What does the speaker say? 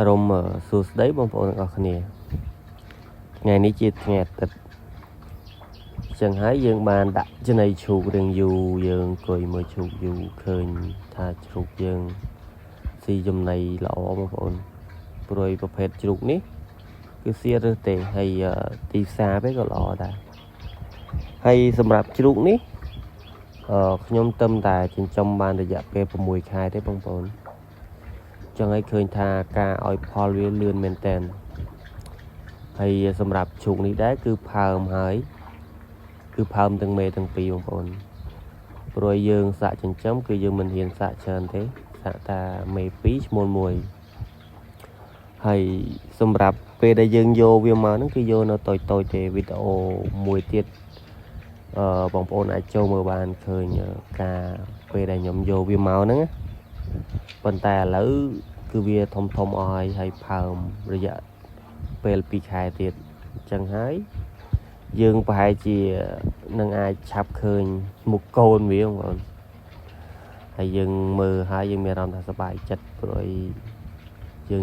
រំសួស្តីបងប្អូនទាំងអស់គ្នាថ្ងៃនេះជាថ្ងៃអាទិត្យចឹងហើយយើងបានដាក់ចំណីជ្រូករៀងយូរយើងអង្គុយមើលជ្រូកយូរឃើញថាជ្រូកយើងស៊ីចំណីល្អបងប្អូនព្រួយប្រភេទជ្រូកនេះគឺសៀរឹសទេហើយទីផ្សារវាក៏ល្អដែរហើយសម្រាប់ជ្រូកនេះខ្ញុំទៅតែចិញ្ចឹមបានរយៈពេល6ខែទេបងប្អូនចឹងហើយឃើញថាការឲ្យផលវាលឿនមែនតើហើយសម្រាប់ជ្រូកនេះដែរគឺផើមហើយគឺផើមទាំងមេទាំងពីរបងប្អូនព្រោះយើងសាក់ចិញ្ចឹមគឺយើងមិនហ៊ានសាក់ច្រើនទេសាក់តាមេ2ឈ្មោល1ហើយសម្រាប់ពេលដែលយើងយកវាមកហ្នឹងគឺយកនៅតូចទេវីដេអូមួយទៀតបងប្អូនអាចចូលមើលបានឃើញការពេលដែលខ្ញុំយកវាមកហ្នឹងប៉ុន្តែឥឡូវគឺវាធំអស់ហើយផើមរយៈពេល2ខែទៀតអញ្ចឹងហើយយើងប្រហែលជានឹងអាចឆាប់ឃើញមុខកូនវាបងប្អូនហើយយើងមើលហើយយើងមានអារម្មណ៍ថាសប្បាយចិត្តព្រោះយើង